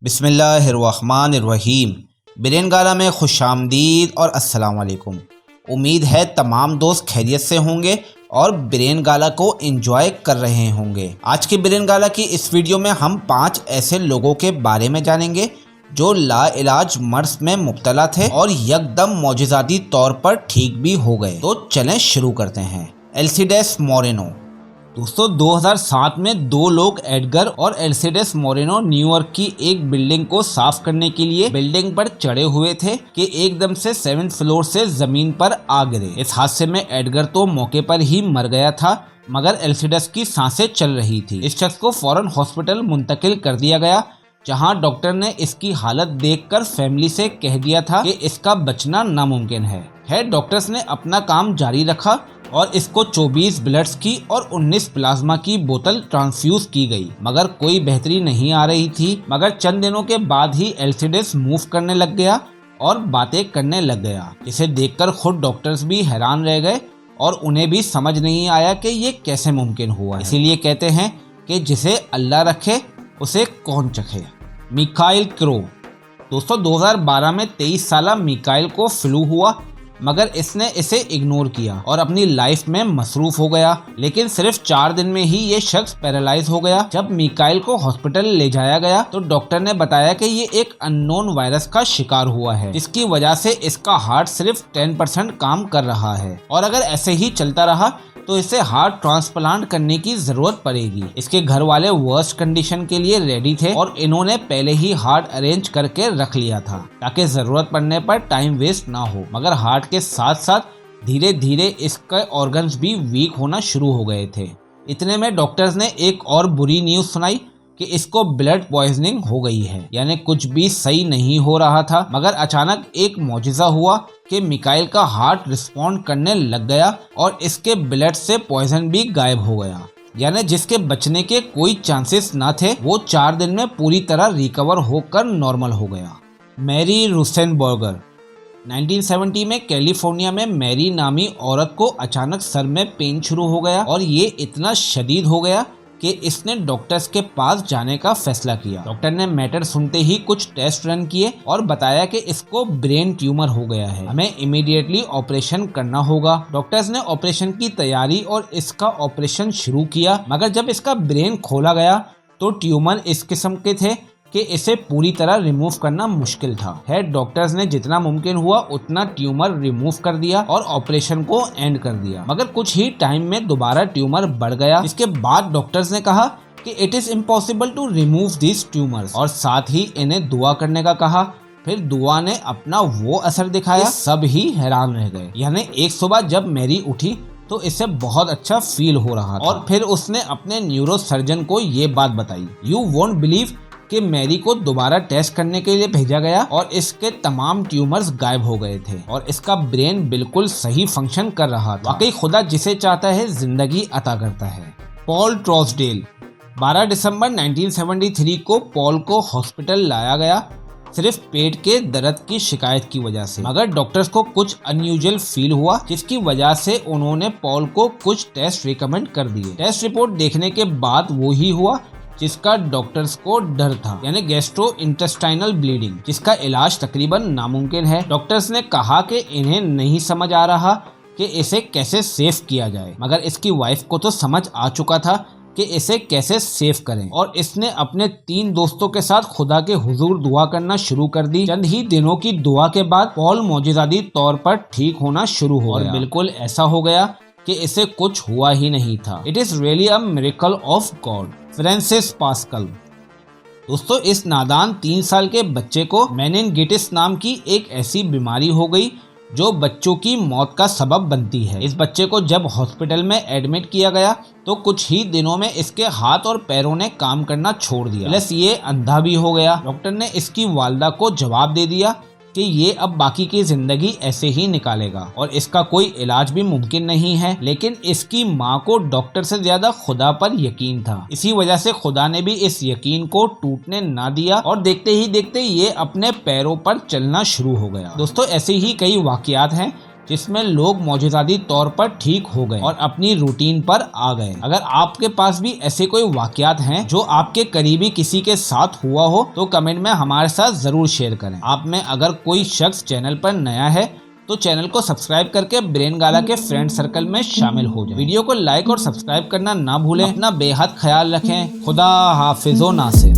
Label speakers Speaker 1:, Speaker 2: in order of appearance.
Speaker 1: बिस्मिल्लाहिर्रहमानिर्रहीम। बिरेन गाला में खुशामदीद और अस्सलाम वालेकुम। उम्मीद है तमाम दोस्त खैरियत से होंगे और बिरेन गाला को एंजॉय कर रहे होंगे। आज की बिरेन गाला की इस वीडियो में हम 5 ऐसे लोगों के बारे में जानेंगे जो लाइलाज मर्ज में मुब्तला थे और यकदम मौजिज़ाती तौर पर ठीक भी हो गए। तो चलें शुरू करते हैं। एल्सिडेस मोरेनो। दोस्तों 2007 में 2 लोग एडगर और एल्सिडेस मोरेनो न्यूयॉर्क की एक बिल्डिंग को साफ करने के लिए बिल्डिंग पर चढ़े हुए थे कि एकदम से 7th फ्लोर से जमीन पर आ गिरे। इस हादसे में एडगर तो मौके पर ही मर गया था मगर एल्सिडेस की सांसें चल रही थी। इस शख्स को फौरन हॉस्पिटल मुंतकिल कर दिया गया जहां डॉक्टर ने इसकी हालत देखकर फैमिली से कह दिया था कि इसका बचना नामुमकिन है। डॉक्टर्स ने अपना काम जारी रखा और इसको 24 ब्लड्स की और 19 प्लाज्मा की बोतल ट्रांसफ्यूज की गई मगर कोई बेहतरी नहीं आ रही थी। मगर चंद दिनों के बाद ही एल्सिडेस मूव करने लग गया और बातें करने लग गया। इसे देखकर खुद डॉक्टर्स भी हैरान रह गए और उन्हें भी समझ नहीं आया कि ये कैसे मुमकिन हुआ। इसीलिए कहते हैं कि जिसे अल्लाह रखे उसे कौन चखे। मिकाइल क्रो। दोस्तों 2012 में 23 साला मिकाइल को फ्लू हुआ मगर इसने इसे इग्नोर किया और अपनी लाइफ में मसरूफ हो गया। लेकिन सिर्फ 4 दिन में ही ये शख्स पैरालाइज हो गया। जब मिकाइल को हॉस्पिटल ले जाया गया तो डॉक्टर ने बताया कि ये एक अननोन वायरस का शिकार हुआ है जिसकी वजह से इसका हार्ट सिर्फ 10% काम कर रहा है और अगर ऐसे ही चलता रहा तो इसे हार्ट ट्रांसप्लांट करने की जरूरत पड़ेगी। इसके घर वाले वर्स्ट कंडीशन के लिए रेडी थे और इन्होंने पहले ही हार्ट अरेंज करके रख लिया था ताकि जरूरत पड़ने पर टाइम वेस्ट ना हो। मगर हार्ट के साथ साथ धीरे धीरे इसके ऑर्गन्स भी वीक होना शुरू हो गए थे। इतने में डॉक्टर्स ने एक और बुरी न्यूज सुनाई कि इसको ब्लड पॉइजनिंग हो गई है, यानी कुछ भी सही नहीं हो रहा था। मगर अचानक एक मौजिज़ा हुआ कि मिकाइल का हार्ट रिस्पॉन्ड करने लग गया और इसके ब्लड से पॉइजन भी गायब हो गया, यानी जिसके बचने के कोई चांसेस ना थे वो 4 दिन में पूरी तरह रिकवर होकर नॉर्मल हो गया। मैरी रोसेनबर्गर। 1970 में कैलिफोर्निया में मैरी नामी औरत को अचानक सर में पेन शुरू हो गया और ये इतना शदीद हो गया कि इसने डॉक्टर्स के पास जाने का फैसला किया। डॉक्टर ने मैटर सुनते ही कुछ टेस्ट रन किए और बताया कि इसको ब्रेन ट्यूमर हो गया है, हमें इमीडिएटली ऑपरेशन करना होगा। डॉक्टर्स ने ऑपरेशन की तैयारी और इसका ऑपरेशन शुरू किया मगर जब इसका ब्रेन खोला गया तो ट्यूमर इस किस्म के थे कि इसे पूरी तरह रिमूव करना मुश्किल था। डॉक्टर्स ने जितना मुमकिन हुआ उतना ट्यूमर रिमूव कर दिया और ऑपरेशन को एंड कर दिया मगर कुछ ही टाइम में दोबारा ट्यूमर बढ़ गया। इसके बाद डॉक्टर्स ने कहा कि it is impossible to remove this tumours और साथ ही इन्हें दुआ करने का कहा। फिर दुआ ने अपना वो असर दिखाया, सब ही हैरान रह गए। यानी एक सुबह जब मैरी उठी तो इसे बहुत अच्छा फील हो रहा था और फिर उसने अपने न्यूरो सर्जन को ये बात बताई। यू वोंट बिलीव कि मैरी को दोबारा टेस्ट करने के लिए भेजा गया और इसके तमाम ट्यूमर्स गायब हो गए थे और इसका ब्रेन बिल्कुल सही फंक्शन कर रहा था। वाकई खुदा जिसे चाहता है जिंदगी अता करता है। पॉल ट्रोसडेल। 12 दिसंबर 1973 को पॉल को हॉस्पिटल लाया गया सिर्फ पेट के दर्द की शिकायत की वजह से। मगर डॉक्टर्स को कुछ अनयूजुअल फील हुआ जिसकी वजह से उन्होंने पॉल को कुछ टेस्ट रिकमेंड कर दिए। टेस्ट रिपोर्ट देखने के बाद वो ही हुआ जिसका डॉक्टर्स को डर था, यानी गैस्ट्रो इंटेस्टाइनल ब्लीडिंग, जिसका इलाज तकरीबन नामुमकिन है। डॉक्टर्स ने कहा कि इन्हें नहीं समझ आ रहा कि इसे कैसे सेफ किया जाए मगर इसकी वाइफ को तो समझ आ चुका था कि इसे कैसे सेफ करें और इसने अपने 3 दोस्तों के साथ खुदा के हुजूर दुआ करना शुरू कर दी। चंद ही दिनों की दुआ के बाद पॉल मौजिज़ाती तौर पर ठीक होना शुरू हो गया। बिल्कुल ऐसा हो गया कि इसे कुछ हुआ ही नहीं था। It is really a miracle of God. Francis pascal. दोस्तों इस नादान 3 साल के बच्चे को मेनिनगिटिस नाम की एक ऐसी बीमारी हो गई जो बच्चों की मौत का सबब बनती है। इस बच्चे को जब हॉस्पिटल में एडमिट किया गया तो कुछ ही दिनों में इसके हाथ और पैरों ने काम करना छोड़ दिया, प्लस ये अंधा भी हो गया। डॉक्टर ने इसकी वालिदा को जवाब दे दिया कि ये अब बाकी की जिंदगी ऐसे ही निकालेगा और इसका कोई इलाज भी मुमकिन नहीं है। लेकिन इसकी माँ को डॉक्टर से ज्यादा खुदा पर यकीन था। इसी वजह से खुदा ने भी इस यकीन को टूटने ना दिया और देखते ही देखते ये अपने पैरों पर चलना शुरू हो गया। दोस्तों ऐसे ही कई वाकयात हैं जिसमें लोग मौजूदाती तौर पर ठीक हो गए और अपनी रूटीन पर आ गए। अगर आपके पास भी ऐसे कोई वाकयात हैं जो आपके करीबी किसी के साथ हुआ हो तो कमेंट में हमारे साथ जरूर शेयर करें। आप में अगर कोई शख्स चैनल पर नया है तो चैनल को सब्सक्राइब करके ब्रेन गाला के फ्रेंड सर्कल में शामिल हो जाए। वीडियो को लाइक और सब्सक्राइब करना ना भूलें। अपना बेहद ख्याल रखें। खुदा हाफिज़ो नासिर।